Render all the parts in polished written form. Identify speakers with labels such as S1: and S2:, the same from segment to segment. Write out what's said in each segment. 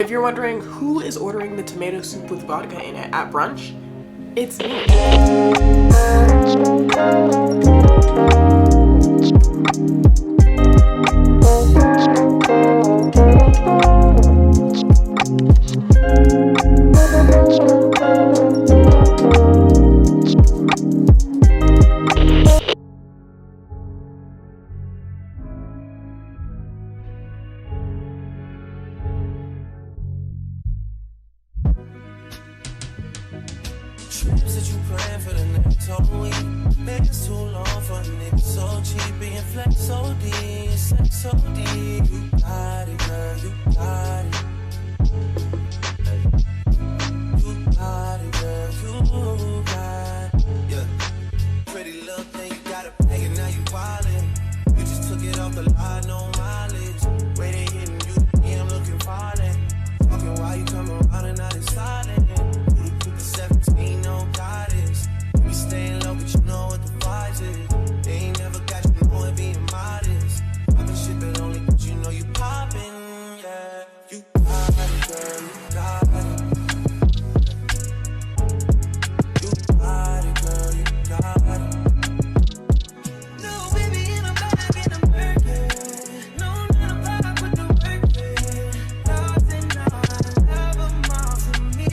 S1: if you're wondering who is ordering the tomato soup with vodka in it at brunch, it's me.
S2: Trips that you plan for the next whole week. It's too long for a nigga so cheap. Being flex so deep, sex so deep. You got it, girl, you got it. You got it, girl, you got it. Yeah. Pretty little thing, you got it pay it, now you wildin'. You just took it off the line, no mileage. Waiting, hitting you, yeah, I'm looking violent. Talking while you come around and now it's silent. 17, no guidance. We staying low, but you know what the vibes is. They ain't never got you knowing being modest. Poppin' shit, but only cause you know you poppin', yeah. You got it, girl, you got it. You got it, girl, you got it. No, baby, in the back, in the working. No, not a vibe with the working. Nothing, no, I love a mom for me.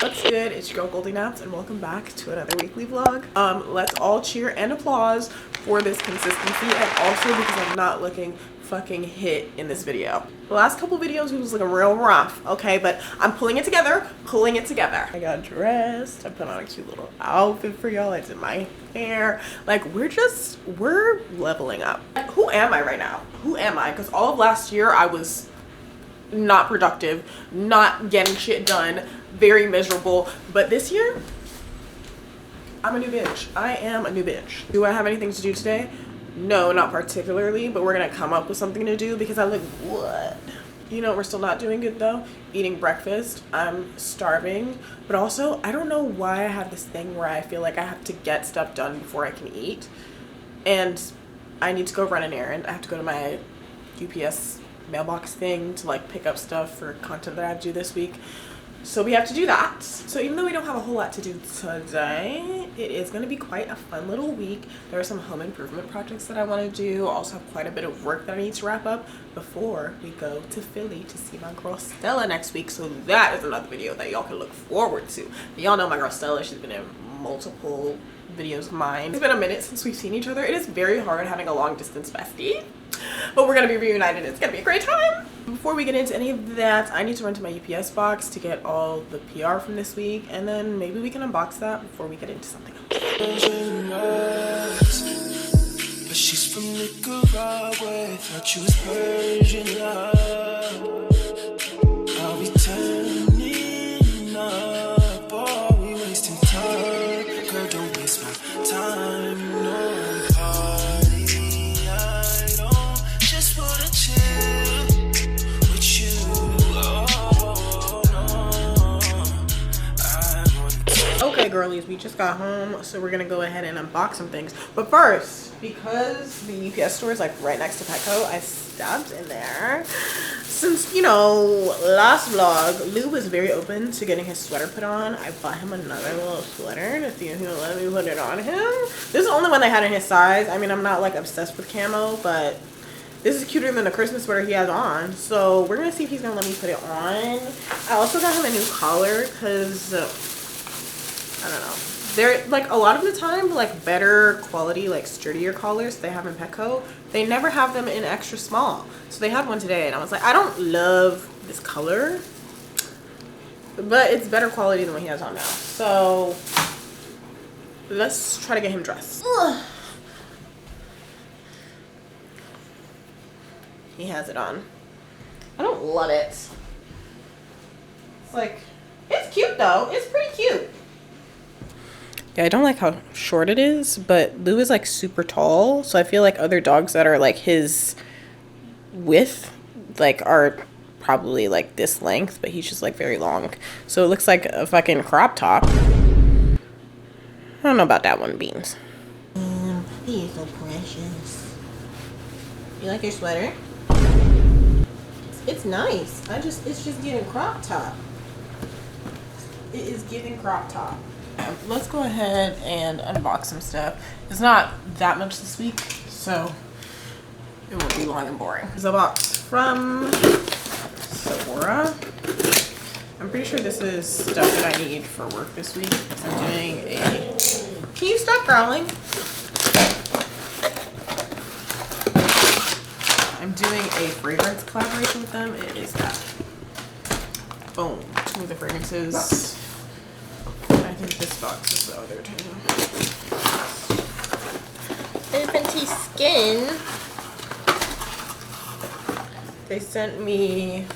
S1: What's good? It's your girl GOLDYNAPS and welcome back to another weekly vlog. Let's all cheer and applause for this consistency and also because I'm not looking fucking hit in this video. The last couple videos it was looking real rough, okay, but I'm pulling it together. I got dressed, I put on a cute little outfit for y'all, I did my hair. Like we're leveling up. Like, who am I right now? Who am I? Because all of last year I was not productive, not getting shit done, very miserable. But this year, I'm a new bitch. I am a new bitch. Do I have anything to do today? No, not particularly, but we're gonna come up with something to do because I look good. You know, we're still not doing good though. Eating breakfast, I'm starving, but also I don't know why I have this thing where I feel like I have to get stuff done before I can eat. And I need to go run an errand. I have to go to my UPS mailbox thing to like pick up stuff for content that I have to do this week. So we have to do that. So even though we don't have a whole lot to do today, it is going to be quite a fun little week. There are some home improvement projects that I want to do. I also have quite a bit of work that I need to wrap up before we go to Philly to see my girl Stella next week. So that is another video that y'all can look forward to. Y'all know my girl Stella. She's been in multiple videos of mine. It's been a minute since we've seen each other. It is very hard having a long distance bestie, but we're gonna be reunited. It's gonna be a great time. Before we get into any of that, I need to run to my UPS box to get all the PR from this week, and then maybe we can unbox that before we get into something else.
S2: But she's from Nicaragua, thought you was Persian love. Are we turning up, or are we wasting time? Girl, don't waste my time, no party. I don't just wanna chill with you. Oh, no. I wanna.
S1: Okay, girlies, we just got home, so we're gonna go ahead and unbox some things. But first, because the UPS store is like right next to Petco, I stopped in there. Since, you know, last vlog, Lou was very open to getting his sweater put on. I bought him another little sweater to see if he would let me put it on him. This is the only one they had in his size. I mean, I'm not like obsessed with camo, but this is cuter than the Christmas sweater he has on. So we're gonna see if he's gonna let me put it on. I also got him a new collar because I don't know. They're like a lot of the time like better quality, like sturdier collars they have in Petco. They never have them in extra small. So they had one today and I was like, I don't love this color, but it's better quality than what he has on now. So let's try to get him dressed. Ugh. He has it on. I don't love it. It's like, it's cute though. It's pretty cute. Yeah, I don't like how short it is, but Lou is like super tall, so I feel like other dogs that are like his width like are probably like this length, but he's just like very long. So it looks like a fucking crop top. I don't know about that one, Beans. He is so precious. You like your sweater? It's nice. It's just getting crop top. It is giving crop top. Let's go ahead and unbox some stuff. It's not that much this week, so it won't be long and boring. There's a box from Sephora. I'm pretty sure this is stuff that I need for work this week. I'm doing a... Can you stop growling? I'm doing a fragrance collaboration with them. It is that. Boom. 2 of the fragrances. I think this box is the other 2. Infanty Skin. They sent me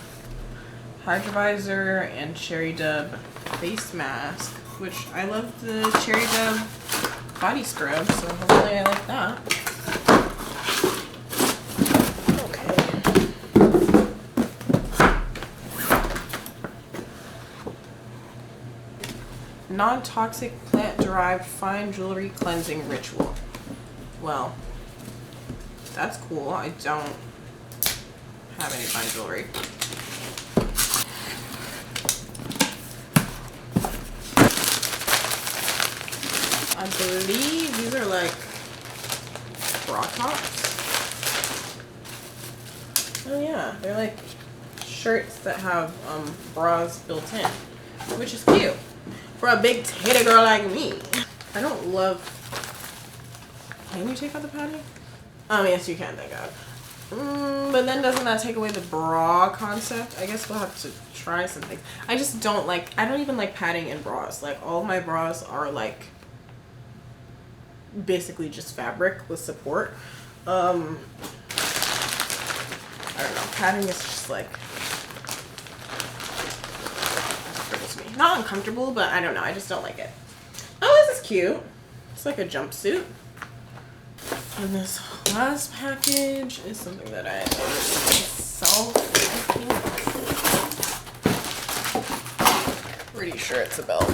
S1: Hydrovisor and Cherry Dub face mask, which I love the Cherry Dub body scrub, so hopefully I like that. Non-toxic plant-derived fine jewelry cleansing ritual. Well, that's cool. I don't have any fine jewelry. I believe these are like bra tops. Oh yeah, they're like shirts that have bras built in, which is cute. For a big titty girl like me. I don't love... Can you take out the padding? Yes you can, thank God. But then doesn't that take away the bra concept? I guess we'll have to try something. I just don't like... I don't even like padding in bras. Like all my bras are like... basically just fabric with support. I don't know. Padding is just like... not uncomfortable, but I don't know. I just don't like it. Oh, this is cute. It's like a jumpsuit. And this last package is something that I ordered myself, I think. Pretty sure it's a belt.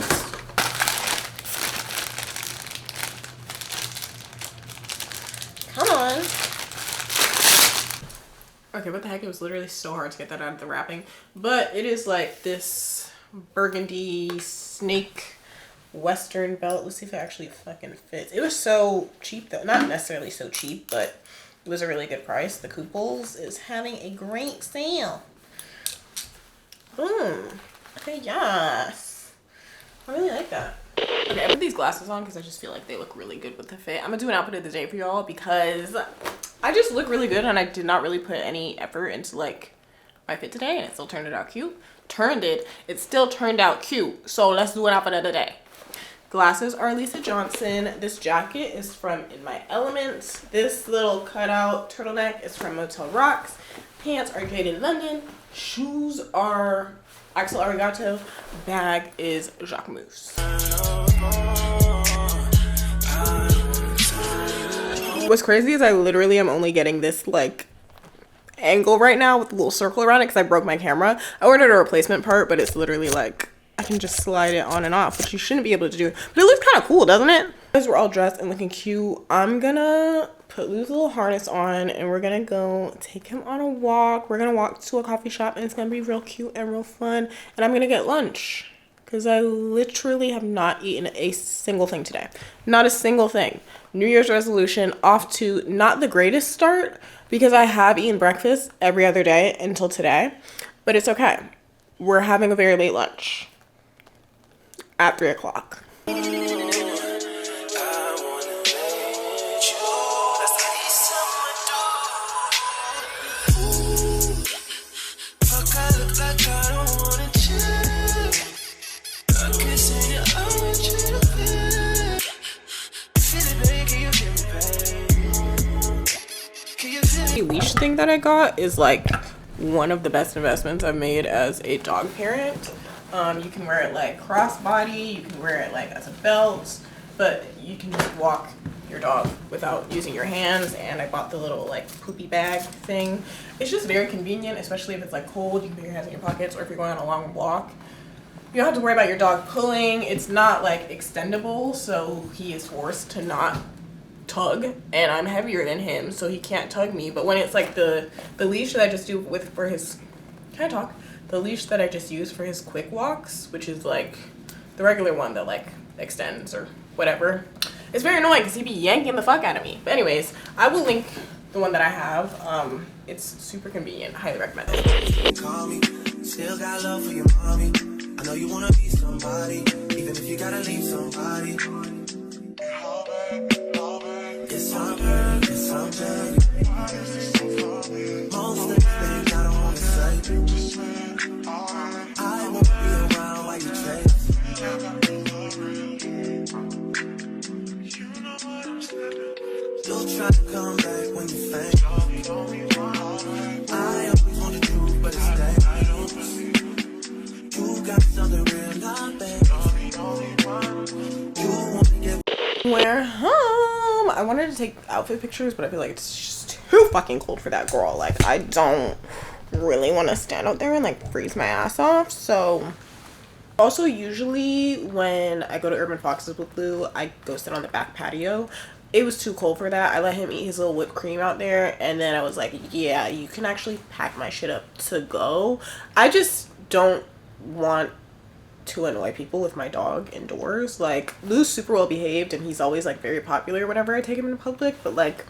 S1: Come on. Okay, what the heck? It was literally so hard to get that out of the wrapping. But it is like this burgundy snake western belt. Let's see if it actually fucking fits. It was so cheap though. Not necessarily so cheap, but it was a really good price. The Couples is having a great sale. Boom. Okay, yes. I really like that. Okay, I put these glasses on because I just feel like they look really good with the fit. I'm gonna do an outfit of the day for y'all because I just look really good and I did not really put any effort into like my fit today and it still turned out cute. It still turned out cute. So let's do an outfit of the day. Glasses are Lisa Johnson. This jacket is from In My Element. This little cutout turtleneck is from Motel Rocks. Pants are Jaded London. Shoes are Axel Arigato. Bag is Jacquemus. What's crazy is I literally am only getting this like angle right now with a little circle around it because I broke my camera. I ordered a replacement part, but it's literally like I can just slide it on and off, which you shouldn't be able to do. But it looks kind of cool, doesn't it? As we're all dressed and looking cute, I'm gonna put Lou's little harness on and we're gonna go take him on a walk. We're gonna walk to a coffee shop and it's gonna be real cute and real fun. And I'm gonna get lunch because I literally have not eaten a single thing today. Not a single thing. New Year's resolution off to not the greatest start because I have eaten breakfast every other day until today, but it's okay. We're having a very late lunch at 3 o'clock. leash thing that I got is like one of the best investments I've made as a dog parent. You can wear it like crossbody, you can wear it like as a belt, but you can just walk your dog without using your hands. And I bought the little like poopy bag thing. It's just very convenient, especially if it's like cold. You can put your hands in your pockets, or if you're going on a long walk. You don't have to worry about your dog pulling. It's not like extendable, so he is forced to not tug, and I'm heavier than him, so he can't tug me. But when it's like the leash that I just do with for his, can I talk? The leash that I just use for his quick walks, which is like the regular one that like extends or whatever. It's very annoying because he'd be yanking the fuck out of me. But anyways, I will link the one that I have. It's super convenient. Highly recommend it.
S2: Call me, still got love for your mommy. I know you wanna be somebody, even if you gotta leave somebody. Yes, I'm hurt, yes, I'm hurt. Most of the things I don't wanna say. I won't be around while you chase. You'll try to come back when you faint. I always want the truth, but it's dangerous. You got something real, not bad. You wanna get
S1: We're home. I wanted to take outfit pictures, but I feel like it's just too fucking cold for that, girl. Like, I don't really want to stand out there and like freeze my ass off. So also, usually when I go to Urban Foxes with Blue, I go sit on the back patio. It was too cold for that. I let him eat his little whipped cream out there, and then I was like, yeah, you can actually pack my shit up to go. I just don't want to annoy people with my dog indoors. Like, Lou's super well behaved, and he's always like very popular whenever I take him in public, but like,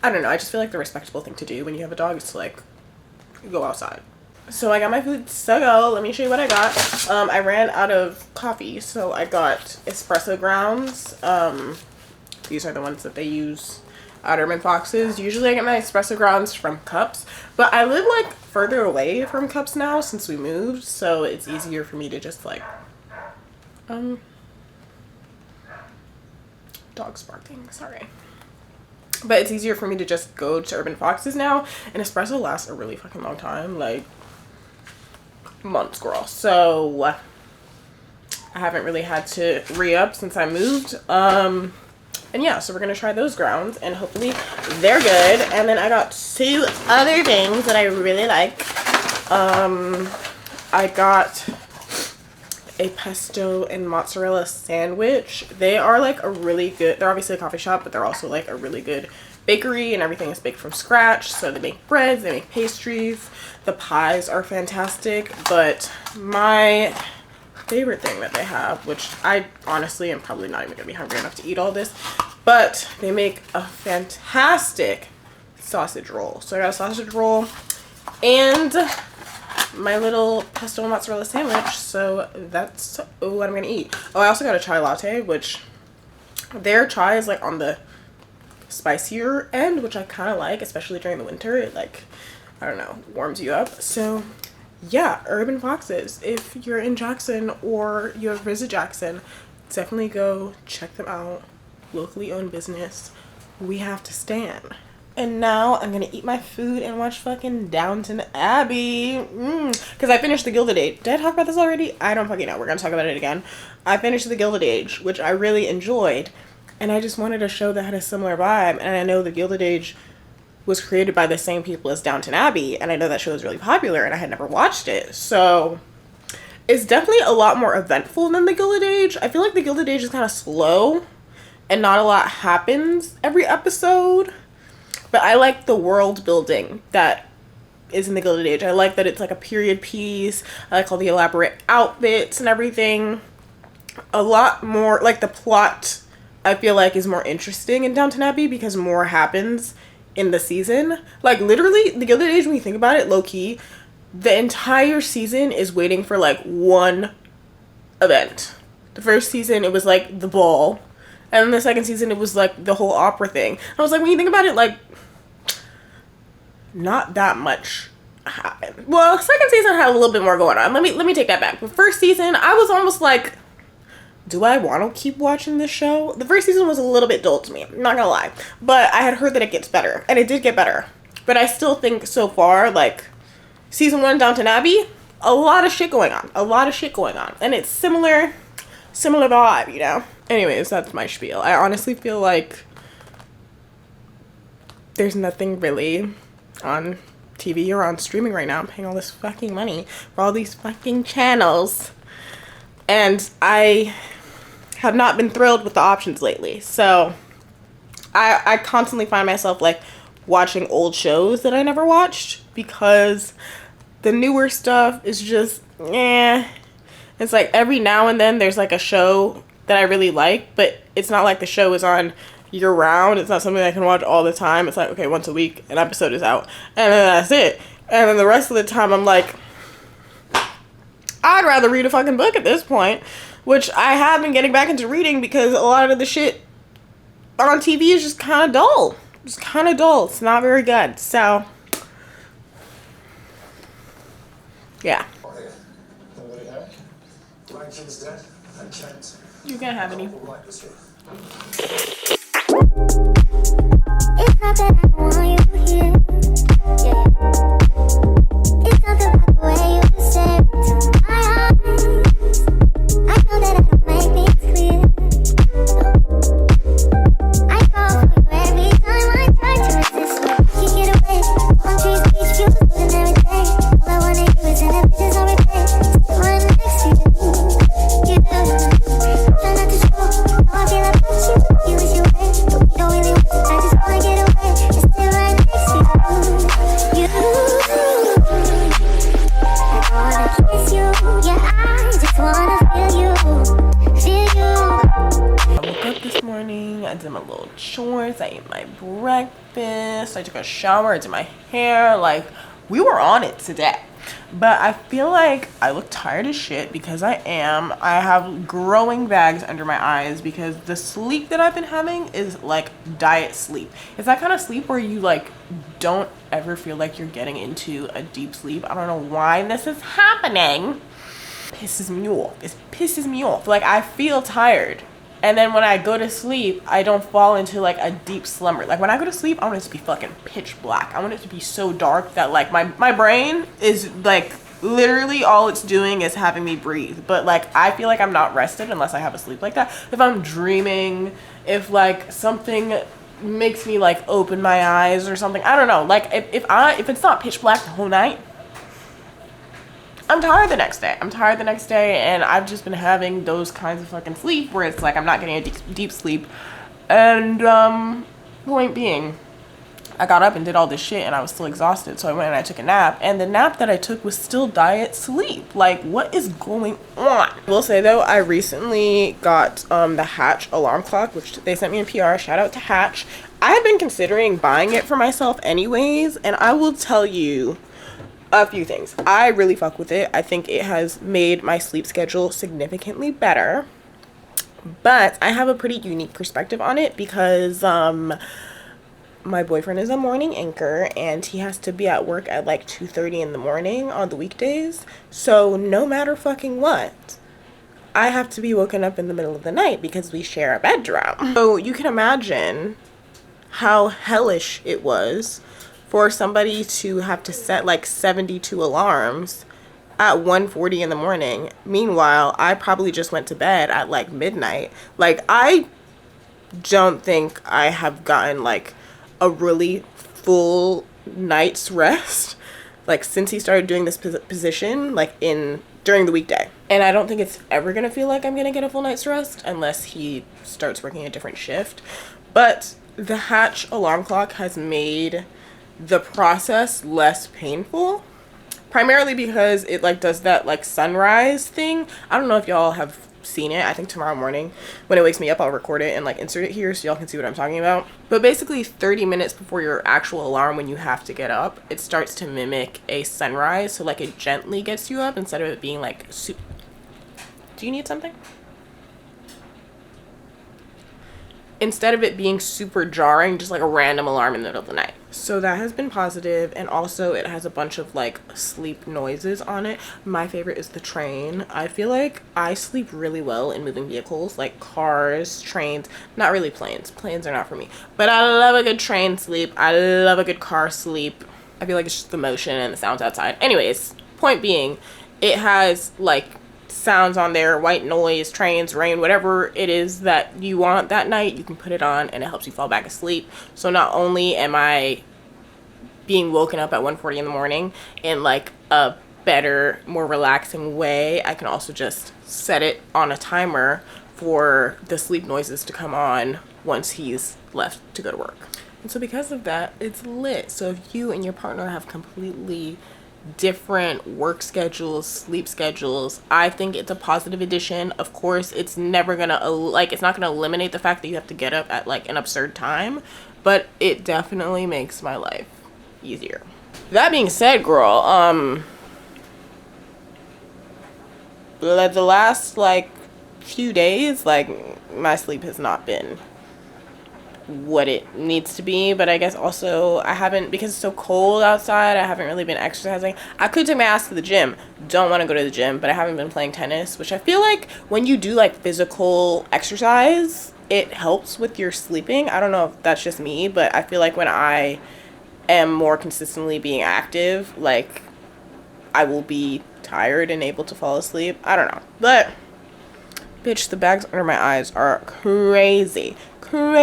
S1: I don't know, I just feel like the respectable thing to do when you have a dog is to like go outside. So I got my food to go. Let me show you what I got. I ran out of coffee, so I got espresso grounds. These are the ones that they use at Urban Foxes. Usually I get my espresso grounds from Cups, but I live like further away from Cups now since we moved, so it's easier for me to just like dog's barking, sorry. But it's easier for me to just go to Urban Foxes now, and espresso lasts a really fucking long time, like months, girl. So I haven't really had to re-up since I moved. And yeah, so we're gonna try those grounds and hopefully they're good. And then I got two other things that I really like. I got a pesto and mozzarella sandwich. They are like a really good, they're obviously a coffee shop, but they're also like a really good bakery, and everything is baked from scratch. So they make breads, they make pastries, the pies are fantastic. But my favorite thing that they have, which I honestly am probably not even gonna be hungry enough to eat all this, but they make a fantastic sausage roll. So I got a sausage roll and my little pesto and mozzarella sandwich, so that's what I'm gonna eat. Oh, I also got a chai latte, which their chai is like on the spicier end, which I kind of like, especially during the winter. It like, I don't know, warms you up. So yeah, Urban Foxes, if you're in Jackson or you have visit Jackson, definitely go check them out. Locally owned business. We have to stand. And now I'm gonna eat my food and watch fucking Downton Abbey. Because I finished The Gilded Age. Did I talk about this already? I don't fucking know. We're gonna talk about it again. I finished The Gilded Age, which I really enjoyed. And I just wanted a show that had a similar vibe. And I know The Gilded Age was created by the same people as Downton Abbey. And I know that show is really popular, and I had never watched it. So it's definitely a lot more eventful than The Gilded Age. I feel like The Gilded Age is kind of slow and not a lot happens every episode. But I like the world building that is in The Gilded Age. I like that it's like a period piece. I like all the elaborate outfits and everything. A lot more, like the plot, I feel like is more interesting in Downton Abbey because more happens in the season. Like literally, The Gilded Age, when you think about it, low key, the entire season is waiting for like one event. The first season, it was like the ball. And then the second season, it was like the whole opera thing. I was like, when you think about it, like, not that much happened. Well, second season had a little bit more going on. Let me take that back. The first season, I was almost like, do I want to keep watching this show? The first season was a little bit dull to me, I'm not gonna lie. But I had heard that it gets better, and it did get better. But I still think so far, like, season 1 Downton Abbey, a lot of shit going on. A lot of shit going on. And it's similar vibe, you know? Anyways, that's my spiel. I honestly feel like there's nothing really on TV or on streaming right now. I'm paying all this fucking money for all these fucking channels. And I have not been thrilled with the options lately. So I constantly find myself like watching old shows that I never watched because the newer stuff is just it's like every now and then there's like a show that I really like, but it's not like the show is on year round. It's not something I can watch all the time. It's like, okay, once a week an episode is out and then that's it. And then the rest of the time I'm like, I'd rather read a fucking book at this point, which I have been getting back into reading because a lot of the shit on TV is just kind of dull. It's kind of dull. It's not very good. So, yeah. You can't have any.
S3: It's not that I want you here. Yeah. It's not the way you say to my eyes. I know that I don't make things clear. I fall for you every time I try to resist. You get away. On trees, beach views, and every day. All I wanna do is end up just on replay. Still right next to you. You do. Try not to show how I feel about you. You wish you were. You don't really want to. I just wanna get away. It's still right next to you. I wanna kiss you. Yeah, I just wanna feel you. Feel you.
S1: I woke up this morning, I did my little chores, I ate my breakfast, I took a shower, I did my hair, like, we were on it today. But I feel like I look tired as shit because I have growing bags under my eyes because the sleep that I've been having is like diet sleep. It's that kind of sleep where you like don't ever feel like you're getting into a deep sleep. I don't know why this is happening. Pisses me off. It pisses me off. Like I feel tired. And then when I go to sleep, I don't fall into like a deep slumber. Like when I go to sleep, I want it to be fucking pitch black. I want it to be so dark that like my brain is like literally all it's doing is having me breathe. But like I feel like I'm not rested unless I have a sleep like that. If I'm dreaming, if like something makes me like open my eyes or something, I don't know. Like if it's not pitch black the whole night, I'm tired the next day. And I've just been having those kinds of fucking sleep where it's like I'm not getting a deep sleep. And point being, I got up and did all this shit and I was still exhausted, so I went and I took a nap, and the nap that I took was still diet sleep. Like, what is going on? I will say though, I recently got the Hatch alarm clock, which they sent me in PR. Shout out to Hatch. I had been considering buying it for myself anyways, and I will tell you a few things. I really fuck with it. I think it has made my sleep schedule significantly better. But I have a pretty unique perspective on it because my boyfriend is a morning anchor and he has to be at work at like 2:30 in the morning on the weekdays. So no matter fucking what, I have to be woken up in the middle of the night because we share a bedroom. So you can imagine how hellish it was for somebody to have to set like 72 alarms at 1:40 in the morning. Meanwhile, I probably just went to bed at like midnight. Like, I don't think I have gotten like a really full night's rest like since he started doing this position like during the weekday. And I don't think it's ever gonna feel like I'm gonna get a full night's rest unless he starts working a different shift. But the Hatch alarm clock has made the process less painful, primarily because it like does that like sunrise thing. I don't know if y'all have seen it. I think tomorrow morning when it wakes me up, I'll record it and like insert it here so y'all can see what I'm talking about. But basically 30 minutes before your actual alarm, when you have to get up, it starts to mimic a sunrise. So like it gently gets you up instead of it being like do you need something? Instead of it being super jarring, just like a random alarm in the middle of the night. So that has been positive, and also it has a bunch of like sleep noises on it. My favorite is the train. I feel like I sleep really well in moving vehicles, like cars, trains, not really planes. Planes are not for me, but I love a good train sleep. I love a good car sleep. I feel like it's just the motion and the sounds outside. Anyways, point being, it has like sounds on there, white noise, trains, rain, whatever it is that you want that night, you can put it on and it helps you fall back asleep. So not only am I being woken up at 1:40 in the morning in like a better, more relaxing way, I can also just set it on a timer for the sleep noises to come on once he's left to go to work. And so because of that, it's lit. So if you and your partner have completely different work schedules, sleep schedules, I think it's a positive addition. Of course, it's never gonna it's not gonna eliminate the fact that you have to get up at like an absurd time, but it definitely makes my life easier. That being said, girl, the last like few days, like my sleep has not been what it needs to be, but I guess also I haven't, because it's so cold outside, I haven't really been exercising. I could take my ass to the gym, don't want to go to the gym, but I haven't been playing tennis, which I feel like when you do like physical exercise, it helps with your sleeping. I don't know if that's just me, but I feel like when I am more consistently being active, like I will be tired and able to fall asleep. I don't know, but bitch, the bags under my eyes are crazy. But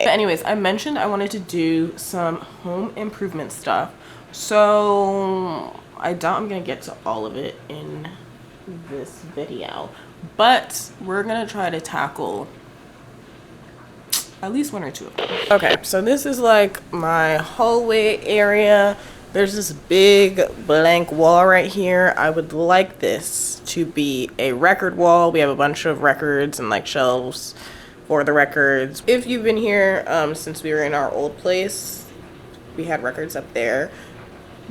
S1: anyways, I mentioned I wanted to do some home improvement stuff, so I doubt I'm gonna get to all of it in this video, but we're gonna try to tackle at least one or two of them. Okay, so this is like my hallway area. There's this big blank wall right here. I would like this to be a record wall. We have a bunch of records and like shelves for the records. If you've been here since we were in our old place, we had records up there.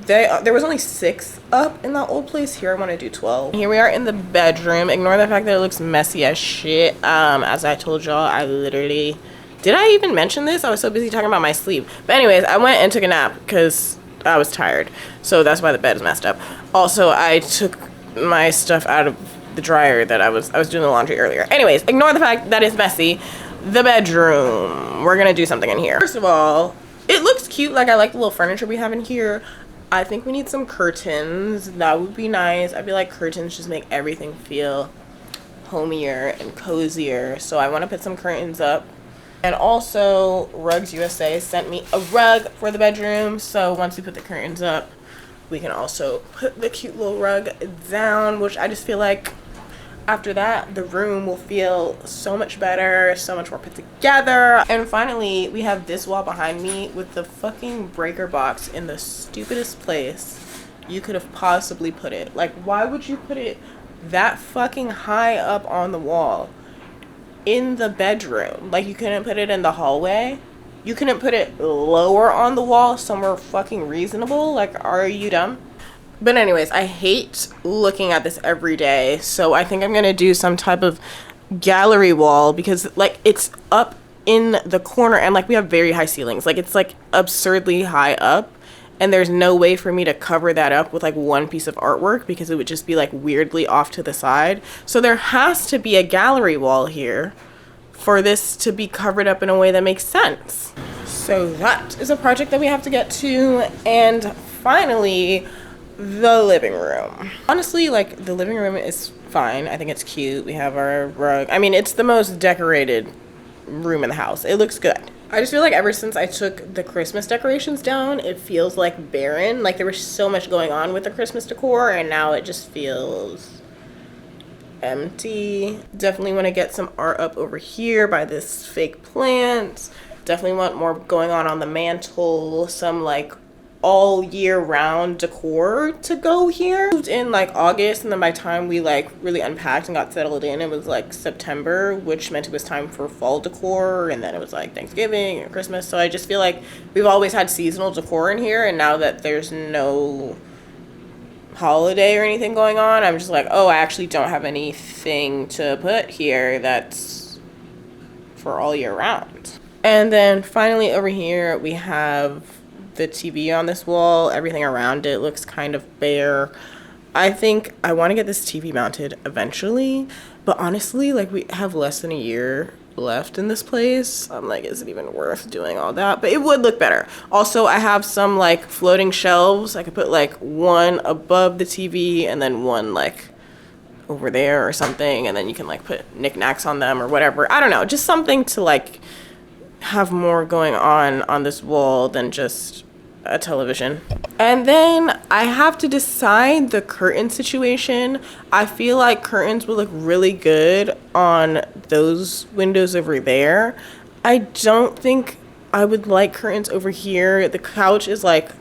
S1: There was only 6 up in that old place. Here I want to do 12. Here we are in the bedroom. Ignore the fact that it looks messy as shit. As I told y'all, I literally, did I even mention this? I was so busy talking about my sleep. But anyways, I went and took a nap because I was tired. So that's why the bed is messed up. Also, I took my stuff out of the dryer that I was doing the laundry earlier. Anyways, ignore the fact that it's messy. The bedroom. We're gonna do something in here. First of all, it looks cute. Like, I like the little furniture we have in here. I think we need some curtains. That would be nice. I feel like curtains just make everything feel homier and cozier. So I want to put some curtains up. And also, Rugs USA sent me a rug for the bedroom. So once we put the curtains up, we can also put the cute little rug down, which I just feel like after that, the room will feel so much better, so much more put together. And finally, we have this wall behind me with the fucking breaker box in the stupidest place you could have possibly put it. Like, why would you put it that fucking high up on the wall in the bedroom? Like, you couldn't put it in the hallway? You couldn't put it lower on the wall, somewhere fucking reasonable? Like, are you dumb? But anyways, I hate looking at this every day, so I think I'm gonna do some type of gallery wall, because like it's up in the corner and like we have very high ceilings. Like, it's like absurdly high up, and there's no way for me to cover that up with like one piece of artwork, because it would just be like weirdly off to the side. So there has to be a gallery wall here for this to be covered up in a way that makes sense. So that is a project that we have to get to. And finally, the living room. Honestly, like, the living room is fine. I think it's cute. We have our rug. I mean, it's the most decorated room in the house. It looks good. I just feel like ever since I took the Christmas decorations down, it feels like barren. Like, there was so much going on with the Christmas decor, and now it just feels empty. Definitely want to get some art up over here by this fake plant. Definitely want more going on the mantle. Some like all year round decor to go here. Moved in like August, and then by the time we like really unpacked and got settled in, it was like September, which meant it was time for fall decor, and then it was like Thanksgiving and Christmas. So I just feel like we've always had seasonal decor in here, and now that there's no holiday or anything going on, I'm just like, oh, I actually don't have anything to put here that's for all year round. And then finally over here we have the TV on this wall. Everything around it looks kind of bare. I think I want to get this TV mounted eventually, but honestly, like, we have less than a year left in this place. I'm like, is it even worth doing all that? But it would look better. Also, I have some like floating shelves. I could put like one above the TV and then one like over there or something, and then you can like put knickknacks on them or whatever. I don't know, just something to like have more going on this wall than just a television. And then I have to decide the curtain situation. I feel like curtains would look really good on those windows over there. I don't think I would like curtains over here. The couch is like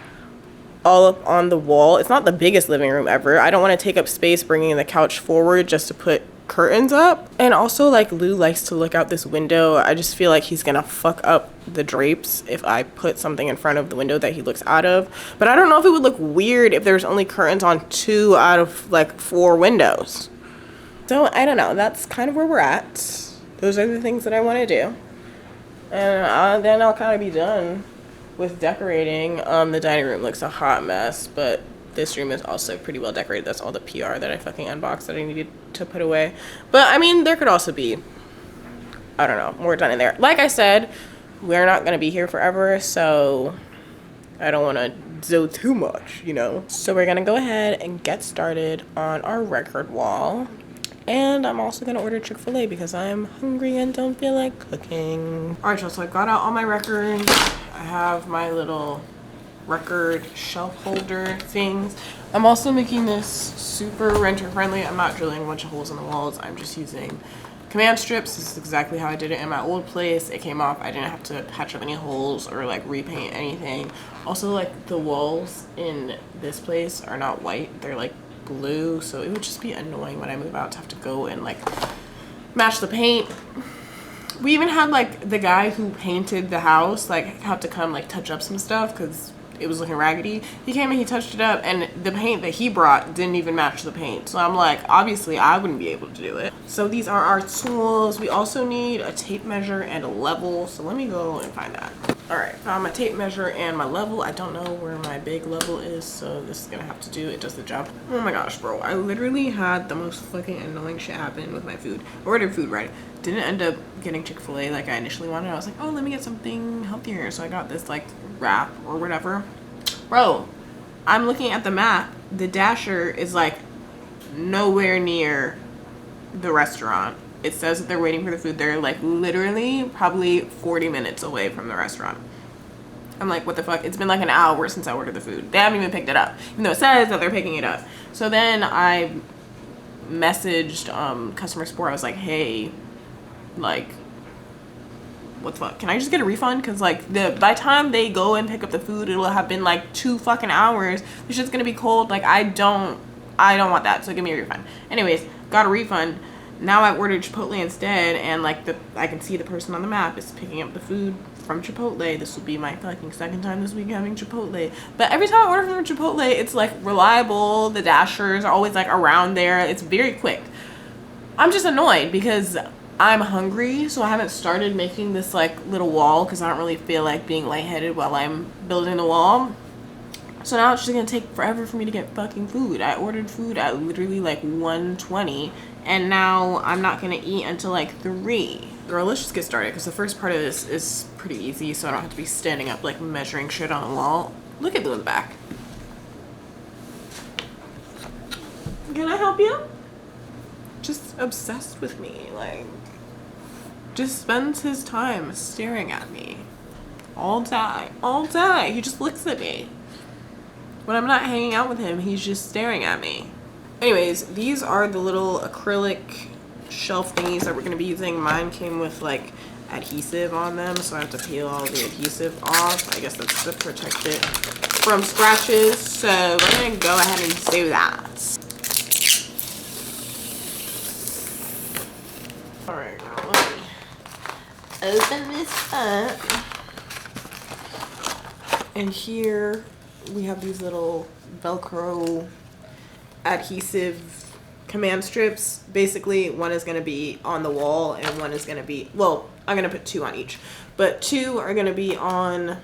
S1: all up on the wall. It's not the biggest living room ever. I don't want to take up space bringing the couch forward just to put curtains up. And also, like, Lou likes to look out this window. I just feel like he's gonna fuck up the drapes if I put something in front of the window that he looks out of. But I don't know if it would look weird if there's only curtains on 2 out of like 4 windows. So I don't know, that's kind of where we're at. Those are the things that I want to do, and then I'll kind of be done with decorating. The dining room looks a hot mess, but this room is also pretty well decorated. That's all the PR that I fucking unboxed that I needed to put away. But I mean, there could also be, I don't know, more done in there. Like I said, we're not gonna be here forever, so I don't want to do too much, you know. So we're gonna go ahead and get started on our record wall. And I'm also gonna order Chick-fil-A because I'm hungry and don't feel like cooking. All right, y'all, so I got out all my records. I have my little record shelf holder things. I'm also making this super renter friendly. I'm not drilling a bunch of holes in the walls. I'm just using command strips. This is exactly how I did it in my old place. It came off. I didn't have to patch up any holes or like repaint anything. Also, like, the walls in this place are not white. They're like blue, so it would just be annoying when I move out to have to go and like match the paint. We even had like the guy who painted the house like have to come like touch up some stuff because it was looking raggedy. He came and he touched it up, and the paint that he brought didn't even match the paint. So I'm like, obviously I wouldn't be able to do it. So these are our tools. We also need a tape measure and a level. So let me go and find that. All right, found my tape measure and my level. I don't know where my big level is, so this is gonna have to do. It does the job. Oh my gosh, bro. I literally had the most fucking annoying shit happen with my food. I ordered food, right? Didn't end up getting Chick-fil-A like I initially wanted. I was like, oh, let me get something healthier. So I got this like wrap or whatever. Bro, I'm looking at the map. The Dasher is like nowhere near the restaurant. It says that they're waiting for the food. They're like literally probably 40 minutes away from the restaurant. I'm like, what the fuck? It's been like an hour since I ordered the food. They haven't even picked it up, even though it says that they're picking it up. So then I messaged customer support. I was like, hey, like, what the fuck? Can I just get a refund? Because like by the time they go and pick up the food, it'll have been like 2 fucking hours. This shit's gonna be cold. Like, I don't want that. So give me a refund. Anyways, got a refund. Now I ordered Chipotle instead, and like I can see the person on the map is picking up the food from Chipotle. This will be my fucking second time this week having Chipotle. But every time I order from Chipotle, it's like reliable. The Dashers are always like around there. It's very quick. I'm just annoyed because I'm hungry, so I haven't started making this like little wall because I don't really feel like being lightheaded while I'm building the wall. So now it's just gonna take forever for me to get fucking food. I ordered food at literally like 1:20, and now I'm not gonna eat until like 3. Girl, let's just get started because the first part of this is pretty easy, so I don't have to be standing up like measuring shit on the wall. Look at Lou in the back. Can I help you? Just obsessed with me, like, just spends his time staring at me all day. He just looks at me. When I'm not hanging out with him, he's just staring at me. Anyways, these are the little acrylic shelf thingies that we're gonna be using. Mine came with like adhesive on them, so I have to peel all the adhesive off. I guess that's to protect it from scratches. So we're gonna go ahead and do that. All right, now let me open this up. And here we have these little Velcro adhesive command strips. Basically, one is going to be on the wall and one is going to be, well, I'm going to put 2 on each, but 2 are going to be on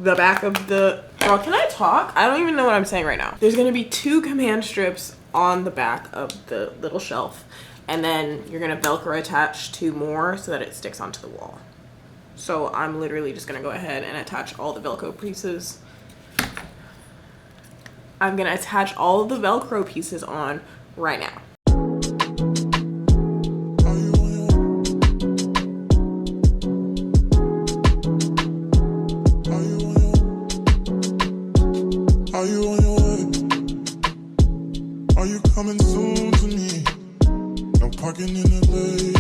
S1: the back of the, girl, can I talk? I don't even know what I'm saying right now. There's gonna be 2 command strips on the back of the little shelf, and then you're gonna Velcro attach 2 more so that it sticks onto the wall. So I'm literally just gonna go ahead and attach all the Velcro pieces. I'm gonna attach all of the Velcro pieces on right now.
S2: Are you on your way? Are you coming soon to me? No parking in LA,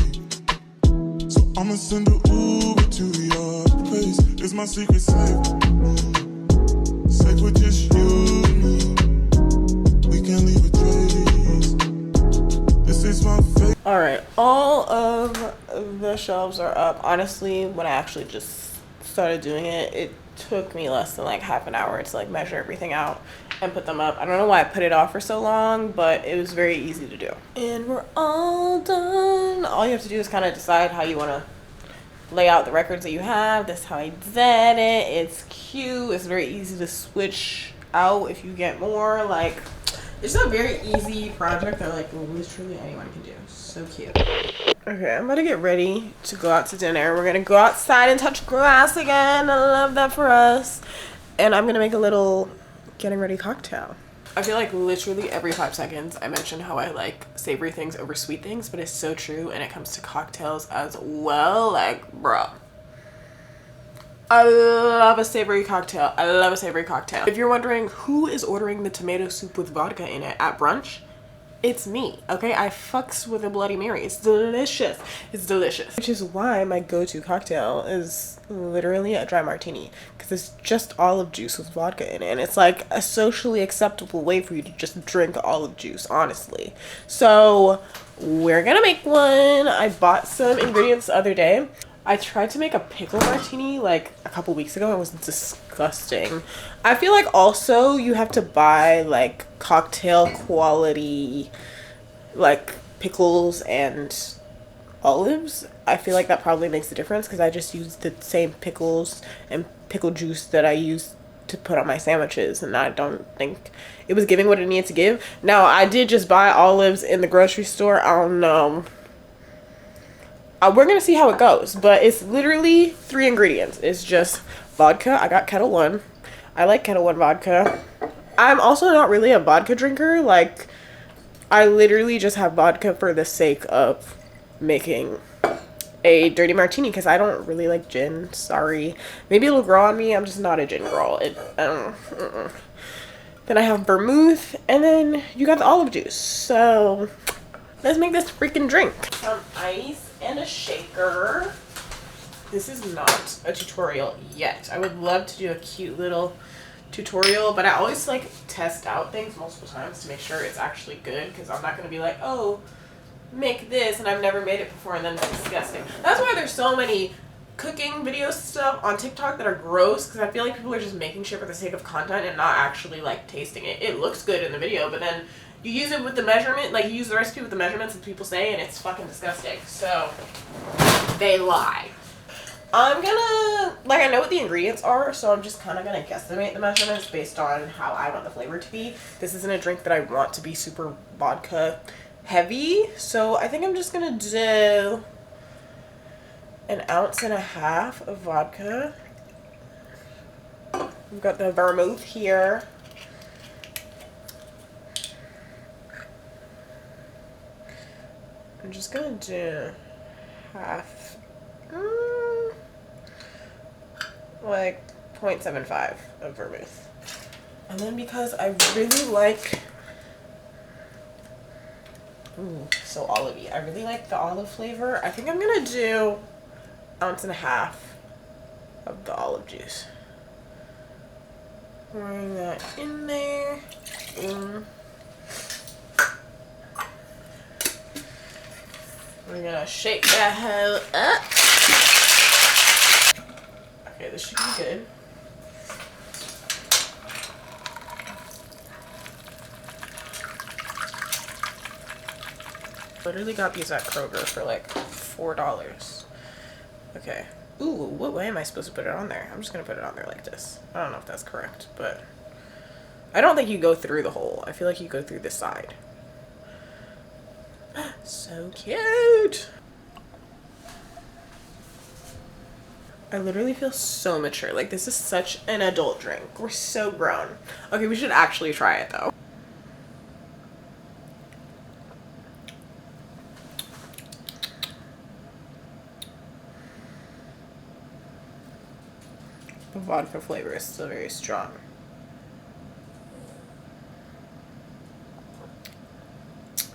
S2: so I'ma send an Uber to your place. It's my secret safe, safe with just you and me. We can't leave a trace. This is my fate.
S1: All right, all of the shelves are up. Honestly, when I actually just started doing it, it took me less than like half an hour to like measure everything out and put them up. I don't know why I put it off for so long, but it was very easy to do. And we're all done. All you have to do is kind of decide how you want to lay out the records that you have. That's how I did it. It's cute. It's very easy to switch out if you get more. Like, it's a very easy project that like literally anyone can do. So cute. Okay, I'm about to get ready to go out to dinner. We're gonna go outside and touch grass again. I love that for us. And I'm gonna make a little getting ready cocktail. I feel like literally every 5 seconds I mention how I like savory things over sweet things, but it's so true, and it comes to cocktails as well. Like, bro, I love a savory cocktail. I love a savory cocktail. If you're wondering who is ordering the tomato soup with vodka in it at brunch, it's me, okay? I fucks with a Bloody Mary. It's delicious. It's delicious. Which is why my go-to cocktail is literally a dry martini, because it's just olive juice with vodka in it, and it's like a socially acceptable way for you to just drink olive juice, honestly. So we're gonna make one. I bought some ingredients the other day. I tried to make a pickle martini like a couple weeks ago. It was disgusting. I feel like also you have to buy like cocktail quality like pickles and olives. I feel like that probably makes a difference, because I just used the same pickles and pickle juice that I used to put on my sandwiches, and I don't think it was giving what it needed to give. Now, I did just buy olives in the grocery store. I don't know. We're gonna see how it goes, but it's literally 3 ingredients. It's just vodka. I got Kettle One. I like Kettle One vodka. I'm also not really a vodka drinker. Like, I literally just have vodka for the sake of making a dirty martini, because I don't really like gin. Sorry. Maybe it'll grow on me. I'm just not a gin girl. Then I have vermouth, and then you got the olive juice. So let's make this freaking drink. Some ice and a shaker. This is not a tutorial yet. I would love to do a cute little tutorial, but I always like test out things multiple times to make sure it's actually good, because I'm not going to be like, oh, make this, and I've never made it before, and then it's disgusting. That's why there's so many cooking video stuff on TikTok that are gross, because I feel like people are just making shit for the sake of content and not actually like tasting it. It looks good in the video, but then you use it with the measurement, like you use the recipe with the measurements that people say, and it's fucking disgusting. So they lie. I'm gonna, like, I know what the ingredients are, so I'm just kind of gonna guesstimate the measurements based on how I want the flavor to be. This isn't a drink that I want to be super vodka heavy, so I think I'm just gonna do 1.5 ounces of vodka. We've got the vermouth here. I'm just gonna do half, like 0.75 of vermouth. And then because I really like, so olivey, I really like the olive flavor, I think I'm gonna do 1.5 ounces of the olive juice. Pouring that in there. We're gonna shake that hell up. Okay, this should be good. Literally got these at Kroger for like $4. Okay. Ooh, what way am I supposed to put it on there? I'm just gonna put it on there like this. I don't know if that's correct, but I don't think you go through the hole. I feel like you go through the side. So cute. I literally feel so mature. Like, this is such an adult drink. We're so grown. Okay, we should actually try it though. The vodka flavor is still very strong.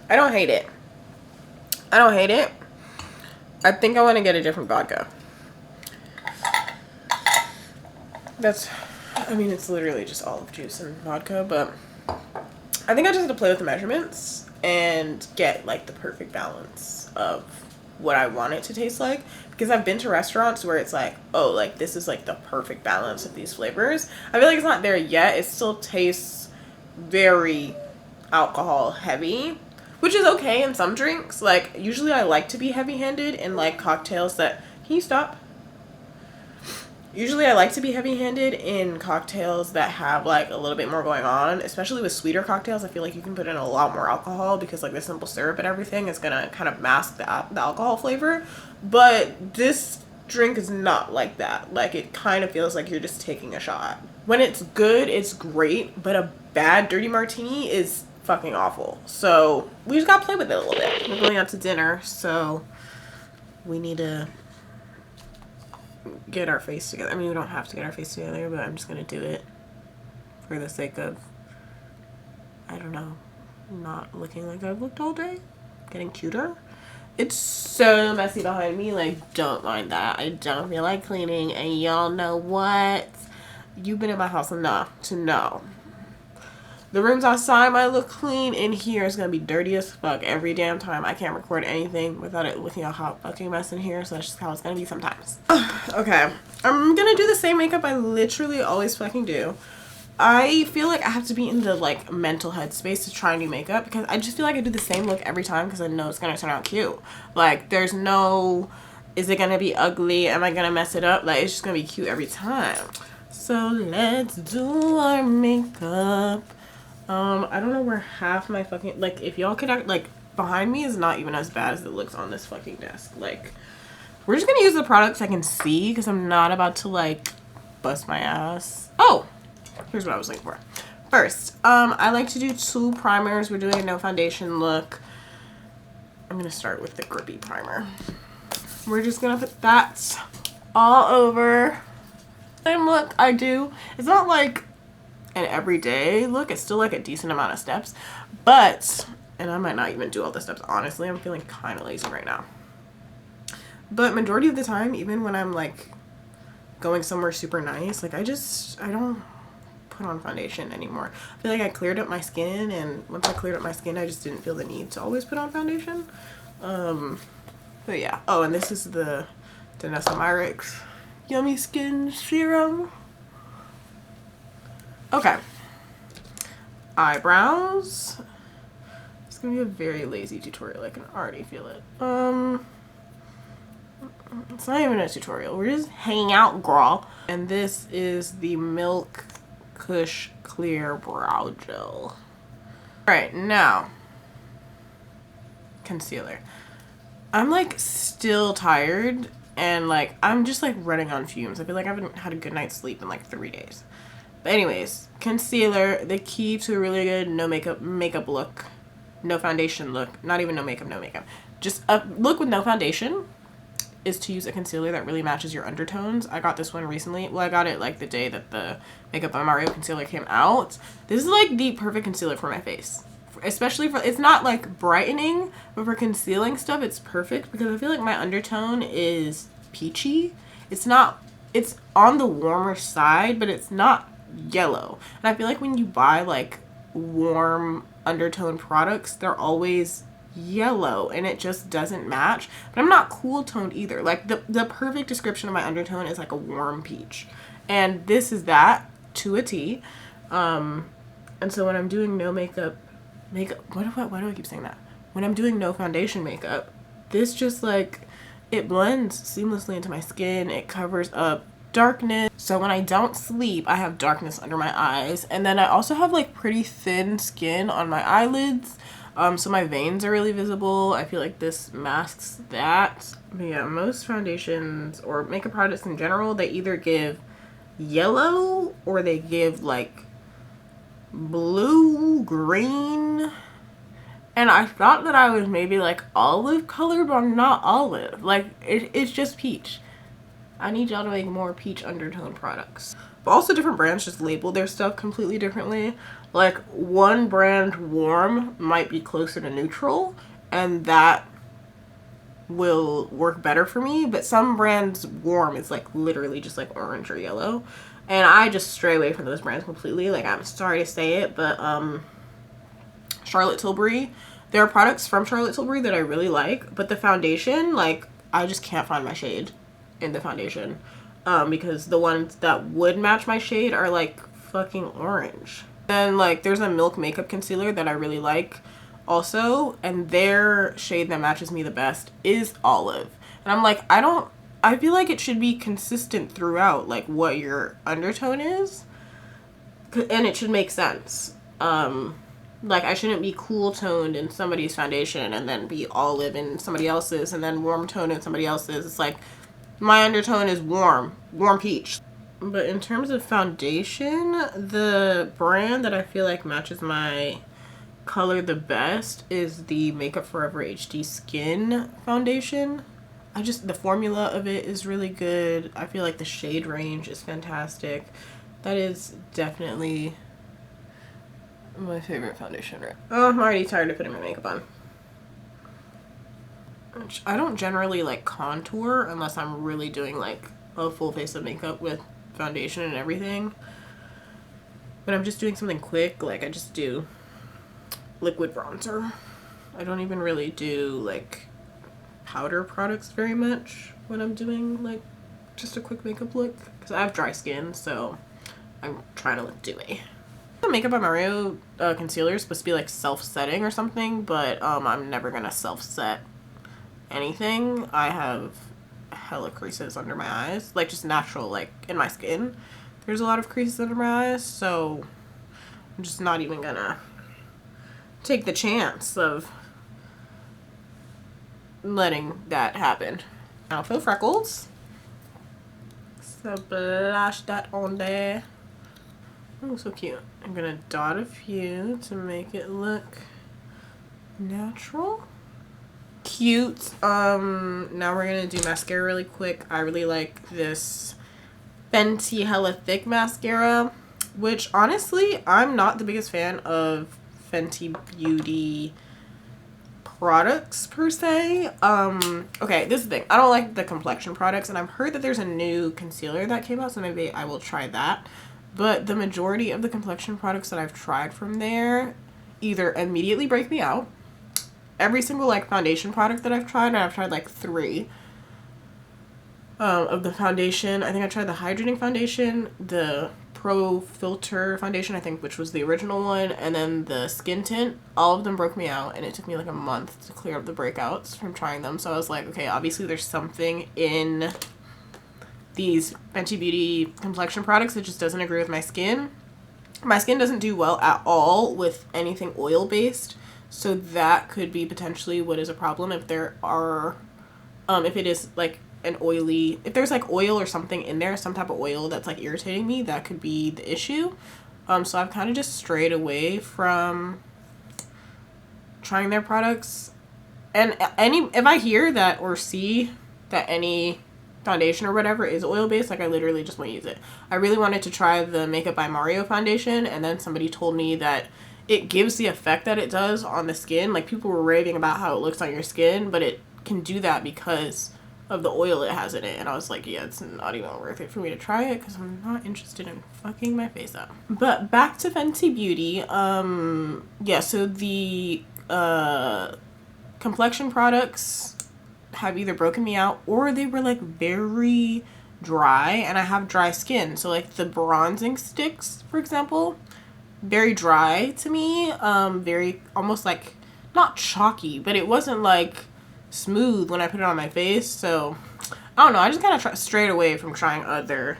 S1: I don't hate it. I don't hate it. I think I want to get a different vodka. That's, I mean, it's literally just olive juice and vodka, but I think I just have to play with the measurements and get like the perfect balance of what I want it to taste like, because I've been to restaurants where it's like, oh, like this is like the perfect balance of these flavors. I feel like it's not there yet. It still tastes very alcohol heavy, which is okay in some drinks. Like, usually I like to be heavy-handed in like cocktails that, can you stop? Usually I like to be heavy-handed in cocktails that have like a little bit more going on, especially with sweeter cocktails. I feel like you can put in a lot more alcohol because like the simple syrup and everything is gonna kind of mask the alcohol flavor. But this drink is not like that. Like, it kind of feels like you're just taking a shot. When it's good, it's great, but a bad dirty martini is fucking awful. So we just gotta play with it a little bit. We're going out to dinner, so we need to get our face together. I mean, we don't have to get our face together, but I'm just gonna do it for the sake of, I don't know, not looking like I've looked all day, getting cuter. It's so messy behind me, like, don't mind that. I don't feel like cleaning, and y'all know what? You've been in my house enough to know. The rooms outside might look clean. In here is gonna be dirty as fuck every damn time. I can't record anything without it looking a hot fucking mess in here, so that's just how it's gonna be sometimes. Okay, I'm gonna do the same makeup I literally always fucking do. I feel like I have to be in the like mental headspace to try new makeup, because I just feel like I do the same look every time because I know it's gonna turn out cute. Like, there's no, is it gonna be ugly? Am I gonna mess it up? Like, it's just gonna be cute every time. So let's do our makeup. I don't know where half my fucking, like, if y'all could act, like, behind me is not even as bad as it looks on this fucking desk. Like, we're just gonna use the products I can see because I'm not about to like bust my ass. Oh, here's what I was looking for. First, I like to do 2 primers. We're doing a no foundation look. I'm gonna start with the grippy primer. We're just gonna put that all over. Same look I do. It's not like an everyday look. It's still like a decent amount of steps, but, and I might not even do all the steps, honestly. I'm feeling kind of lazy right now. But majority of the time, even when I'm like going somewhere super nice, like I don't put on foundation anymore. I feel like I cleared up my skin, and once I cleared up my skin, I just didn't feel the need to always put on foundation. But yeah. Oh, and this is the Danessa Myricks Yummy Skin Serum. Okay. Eyebrows. It's gonna be a very lazy tutorial. I can already feel it. It's not even a tutorial. We're just hanging out, girl. And this is the Milk Kush Clear Brow Gel. Alright, now concealer. I'm like still tired, and like I'm just like running on fumes. I feel like I haven't had a good night's sleep in like 3 days. But anyways, concealer, the key to a really good no makeup look, no foundation look, not even no makeup, just a look with no foundation, is to use a concealer that really matches your undertones. I got this one recently. Well, I got it like the day that the Makeup by Mario concealer came out. This is like the perfect concealer for my face. Especially for, it's not like brightening, but for concealing stuff, it's perfect because I feel like my undertone is peachy. It's not, it's on the warmer side, but it's not yellow. And I feel like when you buy like warm undertone products, they're always yellow and it just doesn't match. But I'm not cool toned either. Like the perfect description of my undertone is like a warm peach, and this is that to a T. And so when I'm doing no makeup why do I keep saying that? When I'm doing no foundation makeup, this just like, it blends seamlessly into my skin. It covers up darkness. So when I don't sleep, I have darkness under my eyes. And then I also have like pretty thin skin on my eyelids. So my veins are really visible. I feel like this masks that. But yeah, most foundations or makeup products in general, they either give yellow or they give like blue, green. And I thought that I was maybe like olive color, but I'm not olive. Like it's just peach. I need y'all to make more peach undertone products. But also different brands just label their stuff completely differently. Like one brand, warm, might be closer to neutral, and that will work better for me. But some brands, warm is like literally just like orange or yellow. And I just stray away from those brands completely. Like, I'm sorry to say it, but Charlotte Tilbury, there are products from Charlotte Tilbury that I really like. But the foundation, like, I just can't find my shade in the foundation. Because the ones that would match my shade are like fucking orange. Then like there's a Milk makeup concealer that I really like also, and their shade that matches me the best is olive. And I'm like, I feel like it should be consistent throughout, like what your undertone is, and it should make sense. Like I shouldn't be cool toned in somebody's foundation and then be olive in somebody else's, and then warm toned in somebody else's. It's like my undertone is warm peach. But in terms of foundation, the brand that I feel like matches my color the best is the Makeup Forever HD Skin foundation. The formula of it is really good. I feel like the shade range is fantastic. That is definitely my favorite foundation, right? Oh, I'm already tired of putting my makeup on. I don't generally like contour unless I'm really doing like a full face of makeup with foundation and everything. But I'm just doing something quick, like I just do liquid bronzer. I don't even really do like powder products very much when I'm doing like just a quick makeup look, because I have dry skin, so I'm trying to look dewy. The Makeup by Mario concealer is supposed to be like self-setting or something, but I'm never gonna self-set anything. I have hella creases under my eyes, like just natural, like in my skin there's a lot of creases under my eyes, so I'm just not even gonna take the chance of letting that happen. Now for freckles, splash that on there. Oh, so cute. I'm gonna dot a few to make it look natural. Cute. Now we're gonna do mascara really quick. I really like this Fenty Hella Thick mascara, which honestly I'm not the biggest fan of Fenty Beauty products per se. Okay, this is the thing, I don't like the complexion products, and I've heard that there's a new concealer that came out, so maybe I will try that. But the majority of the complexion products that I've tried from there either immediately break me out. Every single like foundation product that I've tried, and I've tried like 3 of the foundation. I think I tried the hydrating foundation, the Pro Filter foundation, I think, which was the original one, and then the skin tint. All of them broke me out, and it took me like a month to clear up the breakouts from trying them. So I was like, okay, obviously there's something in these Fenty Beauty complexion products that just doesn't agree with my skin. My skin doesn't do well at all with anything oil based. So that could be potentially what is a problem if there are, if it is like an oily, if there's like oil or something in there, some type of oil that's like irritating me, that could be the issue. So I've kind of just strayed away from trying their products. And if I hear that or see that any foundation or whatever is oil based, like I literally just won't use it. I really wanted to try the Makeup by Mario foundation, and then somebody told me that it gives the effect that it does on the skin. Like people were raving about how it looks on your skin, but it can do that because of the oil it has in it. And I was like, yeah, it's not even worth it for me to try it because I'm not interested in fucking my face up. But back to Fenty Beauty. Yeah, so the complexion products have either broken me out or they were like very dry, and I have dry skin. So like the bronzing sticks, for example, very dry to me, very almost like not chalky, but it wasn't like smooth when I put it on my face. So I don't know, I just kind of strayed away from trying other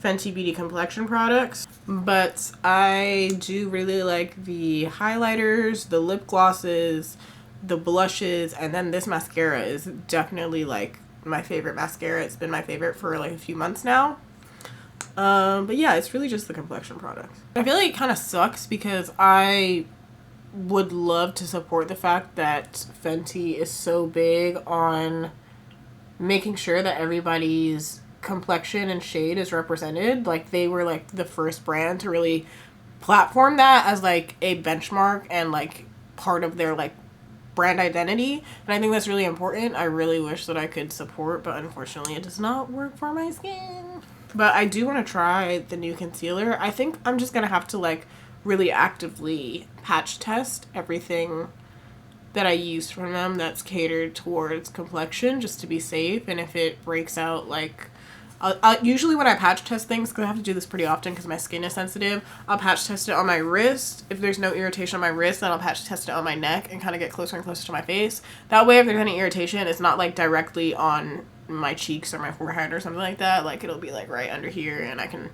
S1: Fenty Beauty complexion products, but I do really like the highlighters, the lip glosses, the blushes, and then this mascara is definitely like my favorite mascara. It's been my favorite for like a few months now. But yeah, it's really just the complexion products. I feel like it kind of sucks because I would love to support the fact that Fenty is so big on making sure that everybody's complexion and shade is represented. Like, they were like the first brand to really platform that as like a benchmark and like part of their like brand identity, and I think that's really important. I really wish that I could support, but unfortunately it does not work for my skin. But I do want to try the new concealer. I think I'm just gonna have to like really actively patch test everything that I use from them that's catered towards complexion, just to be safe. And if it breaks out, like usually when I patch test things, because I have to do this pretty often because my skin is sensitive, I'll patch test it on my wrist. If there's no irritation on my wrist, then I'll patch test it on my neck and kind of get closer and closer to my face. That way, if there's any irritation, it's not like directly on my cheeks or my forehead or something like that. Like, it'll be like right under here, and I can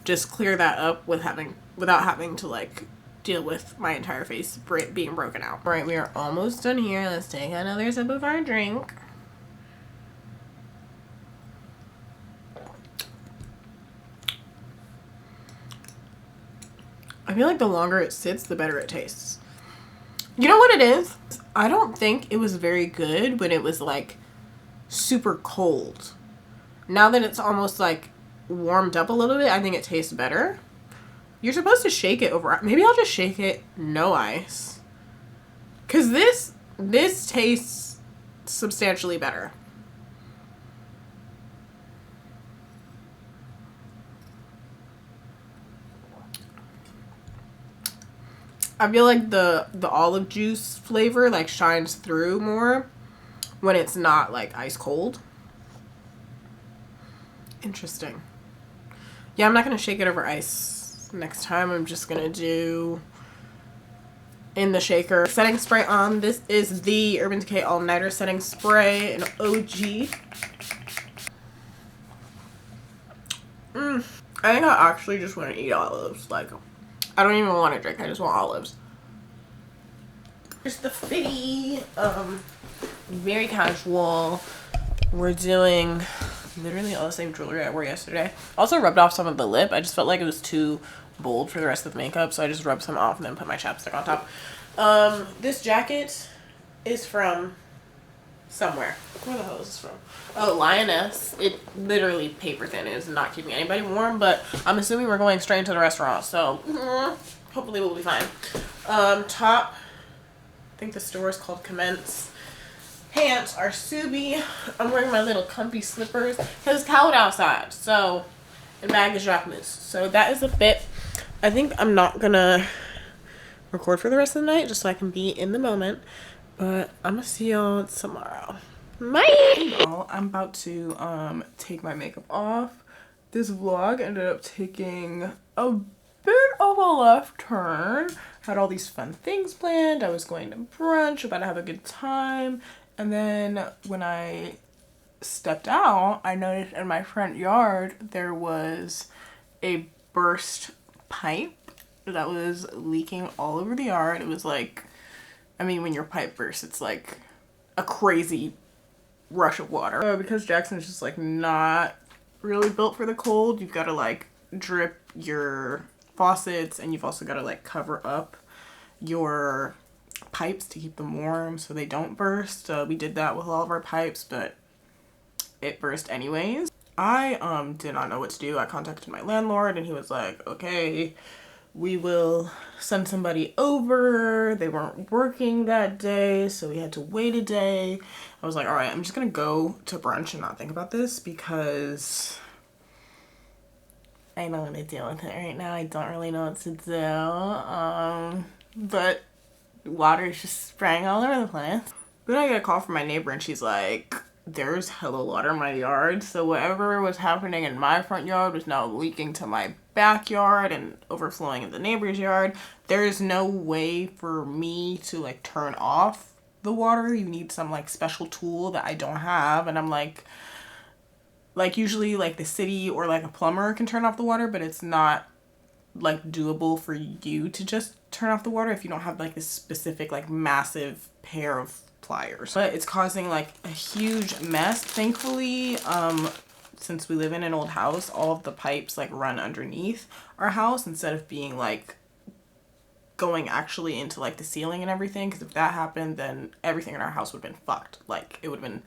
S1: just clear that up without having to like deal with my entire face being broken out. All right, we are almost done here. Let's take another sip of our drink. I feel like the longer it sits, the better it tastes. You know what it is? I don't think it was very good when it was like super cold. Now that it's almost like warmed up a little bit, I think it tastes better. You're supposed to shake it over. Maybe I'll just shake it no ice. Cause this tastes substantially better. I feel like the olive juice flavor like shines through more when it's not like ice cold. Interesting. Yeah, I'm not gonna shake it over ice next time. I'm just gonna do in the shaker. Setting spray on. This is the Urban Decay All Nighter Setting Spray, an OG. I think I actually just want to eat olives. Like, I don't even want to drink. I just want olives. Here's the fitty. Very casual. We're doing literally all the same jewelry I wore yesterday. Also rubbed off some of the lip. I just felt like it was too bold for the rest of the makeup, so I just rubbed some off and then put my chapstick on top. This jacket is from somewhere. Where the hell is this from? Oh, Lioness. It literally paper thin. It is not keeping anybody warm, but I'm assuming we're going straight into the restaurant, so hopefully we'll be fine. Top, I think the store is called Commence. Pants are Subi. I'm wearing my little comfy slippers because it's cold outside, so, and bag is Jacquemus. So that is a bit. I think I'm not gonna record for the rest of the night just so I can be in the moment, but I'm gonna see y'all tomorrow. Bye! I'm about to take my makeup off. This vlog ended up taking a bit of a left turn. Had all these fun things planned. I was going to brunch, about to have a good time, and then when I stepped out, I noticed in my front yard there was a burst pipe that was leaking all over the yard. It was like, I mean, when your pipe bursts, it's like a crazy rush of water. Because Jackson's just like not really built for the cold, you've got to like drip your faucets, and you've also got to like cover up your pipes to keep them warm so they don't burst. We did that with all of our pipes, but it burst anyways. I did not know what to do. I contacted my landlord and he was like, okay, we will send somebody over. They weren't working that day, so we had to wait a day. I was like, all right, I'm just gonna go to brunch and not think about this because I don't want to deal with it right now. I don't really know what to do. But water is just spraying all over the place. Then I get a call from my neighbor and she's like, there's hella water in my yard. So whatever was happening in my front yard was now leaking to my backyard and overflowing in the neighbor's yard. There is no way for me to like turn off the water. You need some like special tool that I don't have, and I'm like usually like the city or like a plumber can turn off the water, but it's not like doable for you to just turn off the water if you don't have like this specific like massive pair of pliers. But it's causing like a huge mess. Thankfully, since we live in an old house, all of the pipes like run underneath our house instead of being like going actually into like the ceiling and everything, because if that happened, then everything in our house would have been fucked. Like it would have been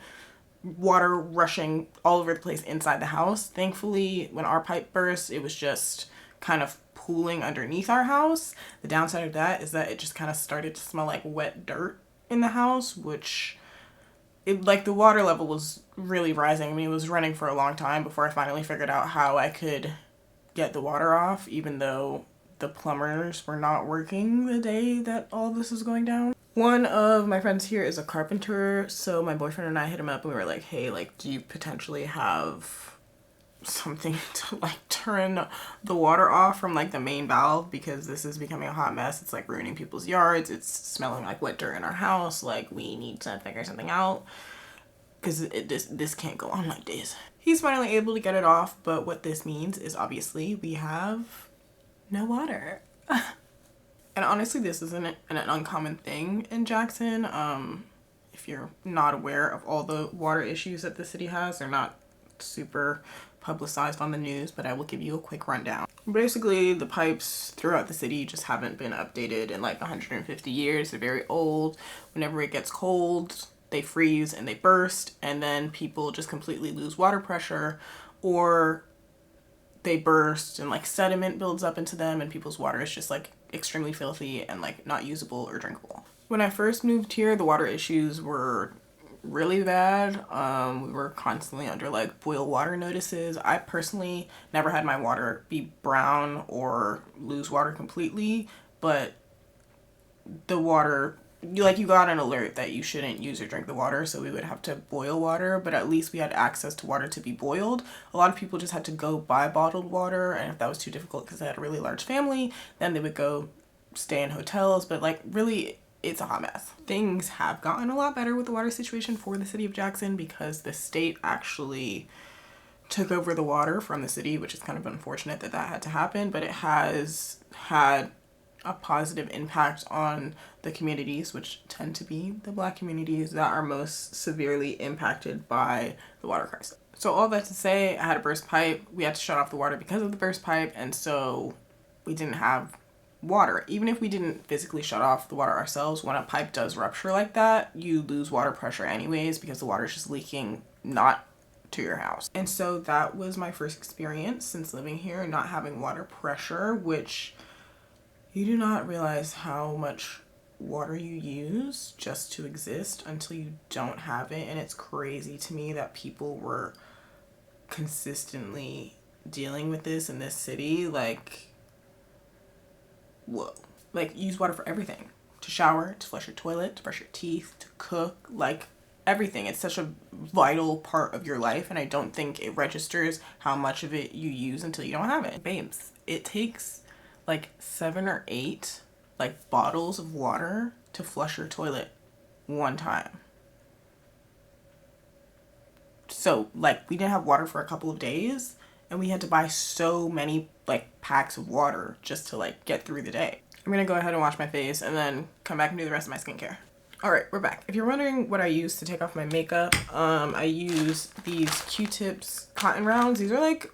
S1: water rushing all over the place inside the house. Thankfully, when our pipe burst, it was just kind of pooling underneath our house. The downside of that is that it just kind of started to smell like wet dirt in the house, which like the water level was really rising. I mean, it was running for a long time before I finally figured out how I could get the water off, even though the plumbers were not working the day that all of this was going down. One of my friends here is a carpenter, so my boyfriend and I hit him up and we were like, hey, like, do you potentially have something to like turn the water off from like the main valve, because this is becoming a hot mess. It's like ruining people's yards. It's smelling like wet dirt in our house. Like we need to figure something out, because this can't go on like this. He's finally able to get it off, but what this means is obviously we have no water. And honestly, this isn't an uncommon thing in Jackson. If you're not aware of all the water issues that the city has, they're not super publicized on the news, but I will give you a quick rundown. Basically, the pipes throughout the city just haven't been updated in like 150 years. They're very old. Whenever it gets cold, they freeze and they burst, and then people just completely lose water pressure, or they burst and like sediment builds up into them and people's water is just like extremely filthy and like not usable or drinkable. When I first moved here, the water issues were really bad. We were constantly under like boil water notices. I personally never had my water be brown or lose water completely, but the water, you got an alert that you shouldn't use or drink the water, so we would have to boil water, but at least we had access to water to be boiled. A lot of people just had to go buy bottled water, and if that was too difficult because they had a really large family, then they would go stay in hotels. But like really, it's a hot mess. Things have gotten a lot better with the water situation for the city of Jackson because the state actually took over the water from the city, which is kind of unfortunate that that had to happen, but it has had a positive impact on the communities, which tend to be the Black communities that are most severely impacted by the water crisis. So all that to say, I had a burst pipe. We had to shut off the water because of the burst pipe, and so we didn't have water. Even if we didn't physically shut off the water ourselves, when a pipe does rupture like that, you lose water pressure anyways because the water is just leaking not to your house. And so that was my first experience since living here, not having water pressure, which you do not realize how much water you use just to exist until you don't have it. And it's crazy to me that people were consistently dealing with this in this city. Like, whoa. Like, use water for everything. To shower, to flush your toilet, to brush your teeth, to cook, like everything. It's such a vital part of your life, and I don't think it registers how much of it you use until you don't have it. Babes, it takes like 7 or 8 like bottles of water to flush your toilet one time. So like we didn't have water for a couple of days, and we had to buy so many like packs of water just to like get through the day. I'm gonna go ahead and wash my face and then come back and do the rest of my skincare. All right, we're back. If you're wondering what I use to take off my makeup, I use these Q-tips cotton rounds. These are like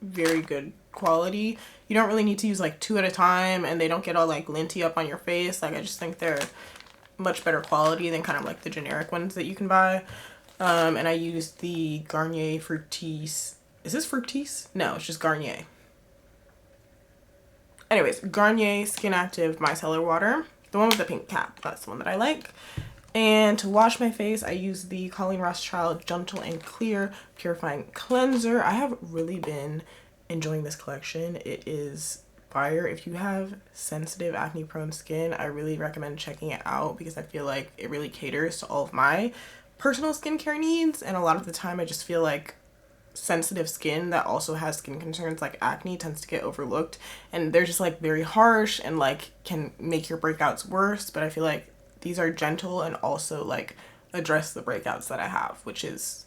S1: very good quality. You don't really need to use like 2 at a time, and they don't get all like linty up on your face. Like I just think they're much better quality than kind of like the generic ones that you can buy. And I used the Garnier Fructis. Is this Fructis? No, it's just Garnier. Anyways, Garnier Skin Active Micellar Water. The one with the pink cap. That's the one that I like. And to wash my face, I use the Colleen Rothschild Gentle and Clear Purifying Cleanser. I have really been enjoying this collection. It is fire. If you have sensitive acne prone skin, I really recommend checking it out because I feel like it really caters to all of my personal skincare needs. And a lot of the time I just feel like sensitive skin that also has skin concerns like acne tends to get overlooked, and they're just like very harsh and like can make your breakouts worse. But I feel like these are gentle and also like address the breakouts that I have, which is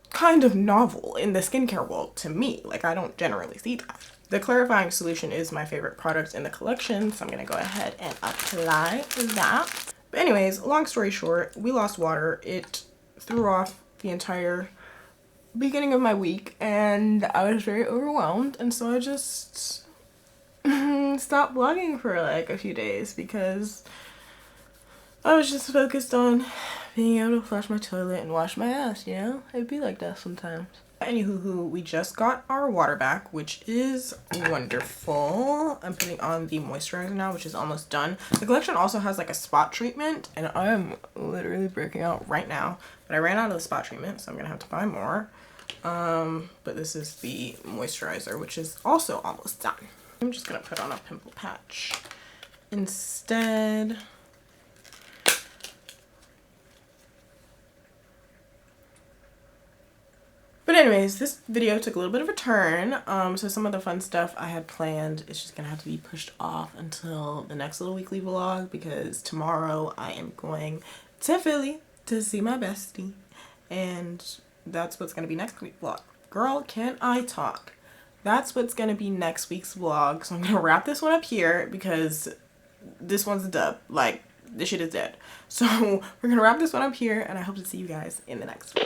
S1: kind of novel in the skincare world to me. Like, I don't generally see that. The clarifying solution is my favorite product in the collection, so I'm gonna go ahead and apply that. But anyways, long story short, we lost water. It threw off the entire beginning of my week and I was very overwhelmed, and so I just stopped vlogging for like a few days because I was just focused on being able to flush my toilet and wash my ass, you know? It'd be like that sometimes. Anywho, we just got our water back, which is wonderful. I'm putting on the moisturizer now, which is almost done. The collection also has like a spot treatment, and I'm literally breaking out right now. But I ran out of the spot treatment, so I'm gonna have to buy more. But this is the moisturizer, which is also almost done. I'm just gonna put on a pimple patch instead. But anyways, this video took a little bit of a turn, so some of the fun stuff I had planned is just gonna have to be pushed off until the next little weekly vlog, because tomorrow I am going to Philly to see my bestie, and that's what's gonna be next week's vlog. Girl, can I talk? That's what's gonna be next week's vlog, so I'm gonna wrap this one up here because this one's a dub. Like, this shit is dead. So we're gonna wrap this one up here, and I hope to see you guys in the next one.